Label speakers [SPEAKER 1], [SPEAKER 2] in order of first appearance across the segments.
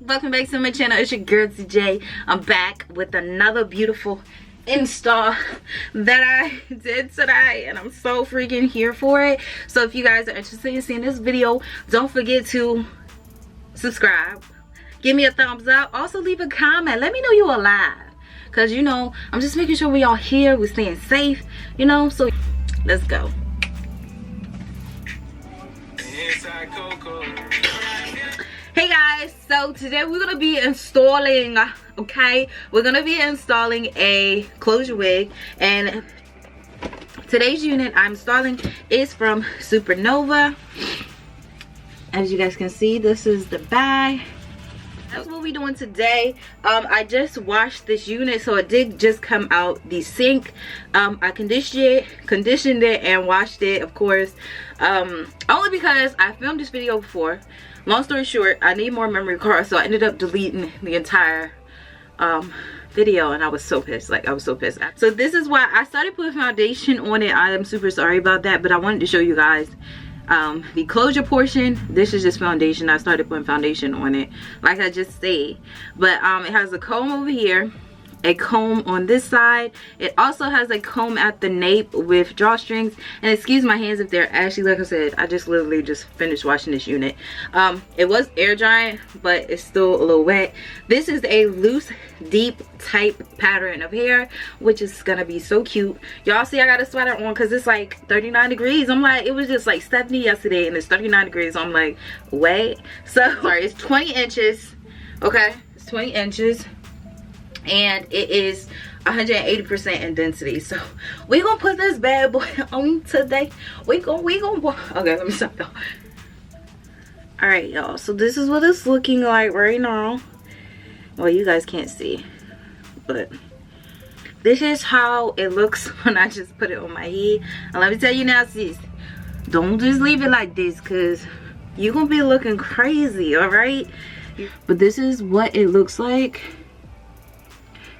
[SPEAKER 1] Welcome back to my channel. It's your girl TJ. I'm back with another beautiful install that I did today, and I'm so freaking here for it. So if you guys are interested in seeing this video, don't forget to subscribe, give me a thumbs up, also leave a comment, let me know you're alive, because you know I'm just making sure we all here, we're staying safe, you know. So let's go. Hey guys, so today we're gonna be installing, okay, we're gonna be installing a closure wig, and today's unit I'm installing is from Supernova. As you guys can see, this is the bag. That's what we're doing today. I just washed this unit, so it did just come out the sink. I conditioned it and washed it, of course, only because I filmed this video before. Long story short, I need more memory cards, so I ended up deleting the entire video, and I was so pissed. Like, I was so pissed. So this is why I started putting foundation on it. I am super sorry about that, but I wanted to show you guys the closure portion. This is just foundation. I started putting foundation on it, like I just said. But it has a comb over here, a comb on this side. It also has a comb at the nape with drawstrings. And excuse my hands if they're ashy. Like I said, I just literally just finished washing this unit. It was air drying, but it's still a little wet. This is a loose deep type pattern of hair, which is gonna be so cute. Y'all see I got a sweater on because it's like 39 degrees. I'm like, it was just like 70 yesterday and it's 39 degrees. So I'm like, wait. So sorry, it's 20 inches. Okay, it's 20 inches. And it is 180% in density. So we gonna put this bad boy on today. We gonna okay, let me stop though. All right, y'all, so this is what it's looking like right now. Well, you guys can't see, but this is how it looks when I just put it on my head. And let me tell you now, sis, don't just leave it like this, because you're gonna be looking crazy. All right, but this is what it looks like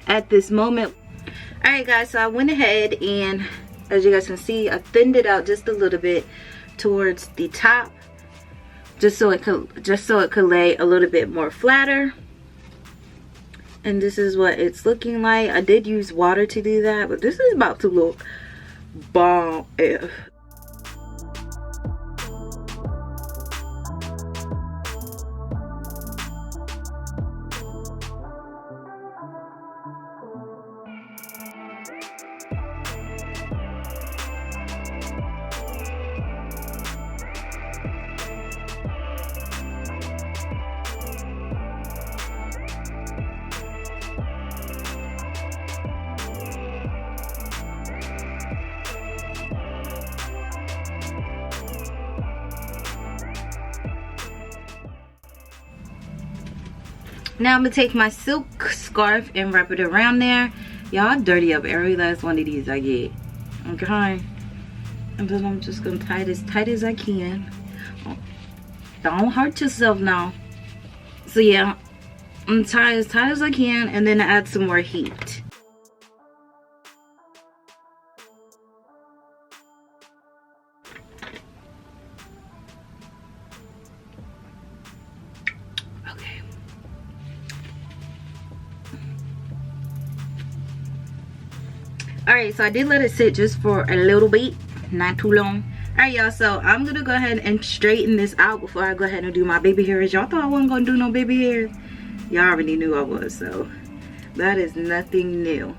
[SPEAKER 1] at this moment. All right guys, so I went ahead and, as you guys can see, I thinned it out just a little bit towards the top, just so it could lay a little bit more flatter. And this is what it's looking like. I did use water to do that, but this is about to look bomb. Now I'm gonna take my silk scarf and wrap it around there. Y'all, dirty up every last one of these I get. Okay, and then I'm just gonna tie it as tight as I can. Don't hurt yourself now. So yeah, I'm tie as tight as I can, and then add some more heat. Alright, so I did let it sit just for a little bit, not too long. Alright y'all, so I'm gonna go ahead and straighten this out before I go ahead and do my baby hairs. Y'all thought I wasn't gonna do no baby hairs? Y'all already knew I was, so that is nothing new.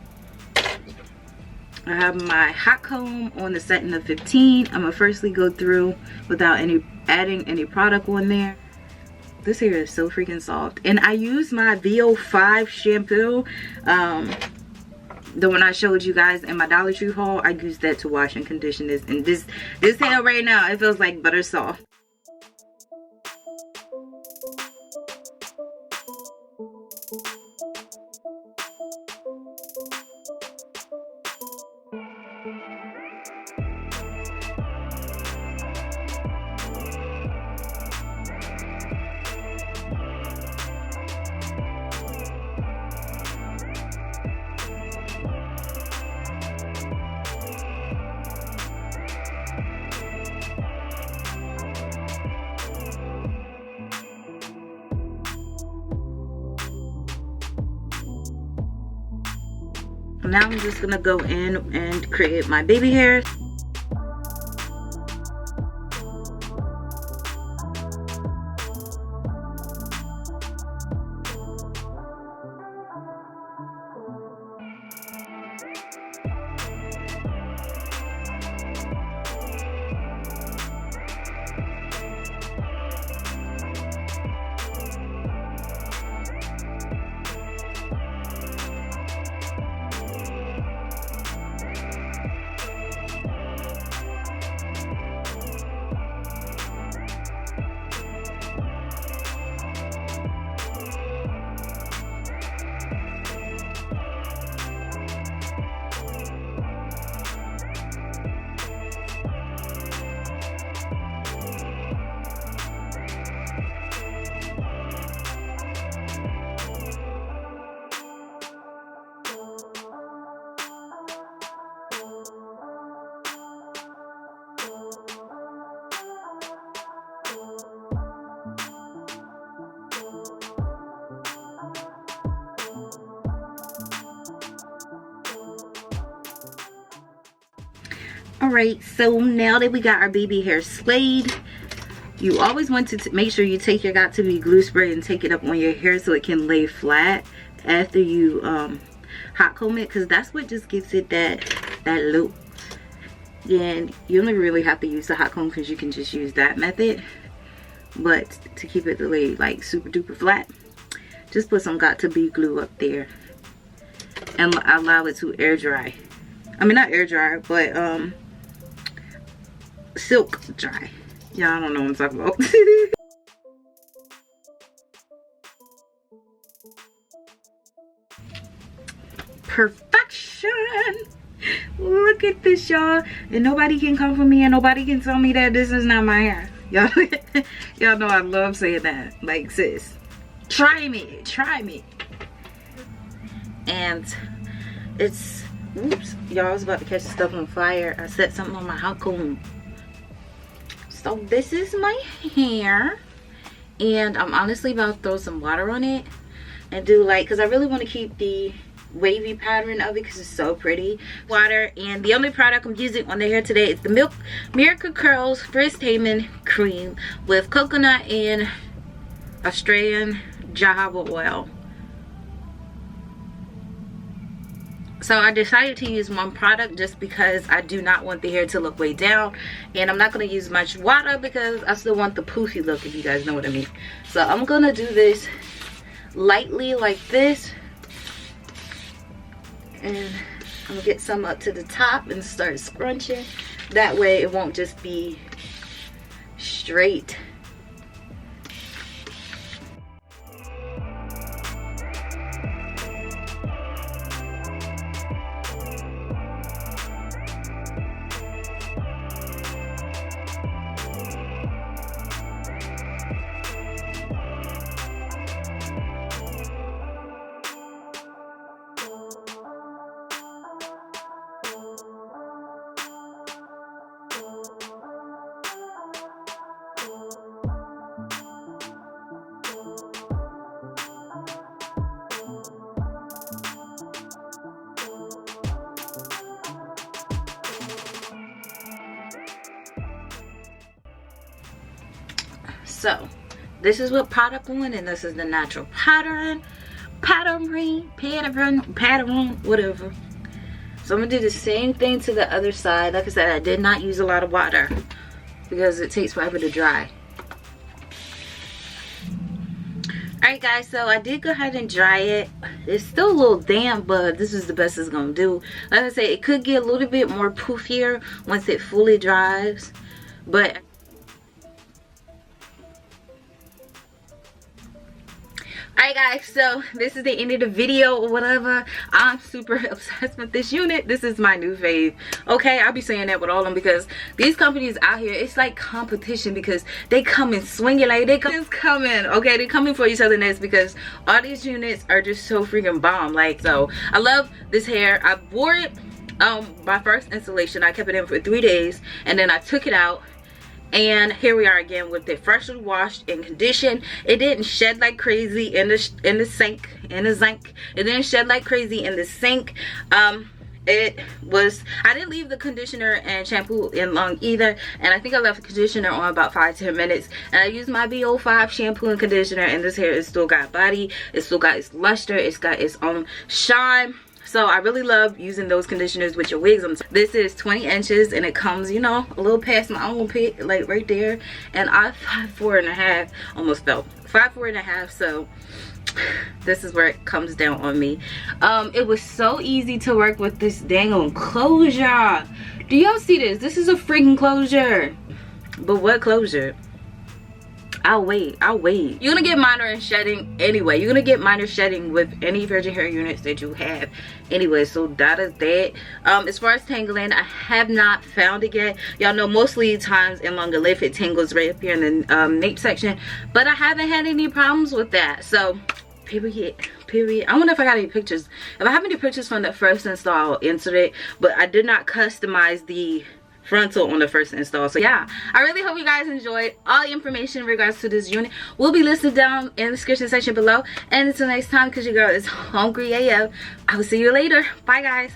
[SPEAKER 1] I have my hot comb on the setting of 15. I'm gonna firstly go through without adding any product on there. This hair is so freaking soft. And I use my VO5 shampoo. The one I showed you guys in my Dollar Tree haul, I use that to wash and condition this. And this hair right now, it feels like butter soft. Now I'm just gonna go in and create my baby hairs. Alright, so now that we got our baby hair slayed, you always want to make sure you take your got2b glue spray and take it up on your hair so it can lay flat after you hot comb it, because that's what just gives it that look. And you only really have to use the hot comb because you can just use that method, but to keep it to lay like super duper flat, just put some got2b glue up there and allow it to air dry. I mean, not air dry, but silk dry. Y'all don't know what I'm talking about. Perfection. Look at this, y'all. And nobody can come for me and nobody can tell me that this is not my hair. Y'all y'all know I love saying that. Like, sis, try me, try me. And it's, oops, y'all, I was about to catch the stuff on fire. I set something on my hot comb. So this is my hair, and I'm honestly about to throw some water on it and do like, because I really want to keep the wavy pattern of it because it's so pretty. Water, and the only product I'm using on the hair today is the Miracle Curls Frizz Taming Cream with coconut and Australian jojoba oil. So I decided to use one product just because I do not want the hair to look way down, and I'm not going to use much water because I still want the poofy look, if you guys know what I mean. So I'm going to do this lightly like this, and I'm going to get some up to the top and start scrunching. That way it won't just be straight. So this is what product one, and this is the natural pattern, whatever. So I'm gonna do the same thing to the other side. Like I said, I did not use a lot of water because it takes forever to dry. Alright guys, so I did go ahead and dry it. It's still a little damp, but this is the best it's gonna do. Like I said, it could get a little bit more poofier once it fully dries, but alright guys, so this is the end of the video or whatever. I'm super obsessed with this unit. This is my new fave. Okay, I'll be saying that with all of them because these companies out here, it's like competition because they come and swing it like they coming. Okay, they coming for each other next because all these units are just so freaking bomb. Like, so I love this hair. I wore it my first installation. I kept it in for 3 days and then I took it out And here we are again with it freshly washed and conditioned. It didn't shed like crazy in the sink. It didn't shed like crazy in the sink. I didn't leave the conditioner and shampoo in long either, and I think I left the conditioner on about 5-10 minutes, and I used my BO5 shampoo and conditioner, and this hair is still got body, it's still got its luster, it's got its own shine. So I really love using those conditioners with your wigs. This is 20 inches and it comes, you know, a little past my armpit, like right there, and I'm 5'4.5", almost fell 5'4.5", so this is where it comes down on me. It was so easy to work with this dang on closure. Do y'all see this? This is a freaking closure. But what closure? I'll wait. You're gonna get minor shedding anyway. You're gonna get minor shedding with any virgin hair units that you have anyway, so that is that. As far as tangling, I have not found it yet. Y'all know mostly times in longer lift it tangles right up here in the nape section, but I haven't had any problems with that. So period. I wonder if I got any pictures. If I have any pictures from the first install, I'll insert it, but I did not customize the frontal on the first install. So yeah, I really hope you guys enjoyed. All the information in regards to this unit will be listed down in the description section below. And until next time, because your girl is hungry AF, I will see you later. Bye guys.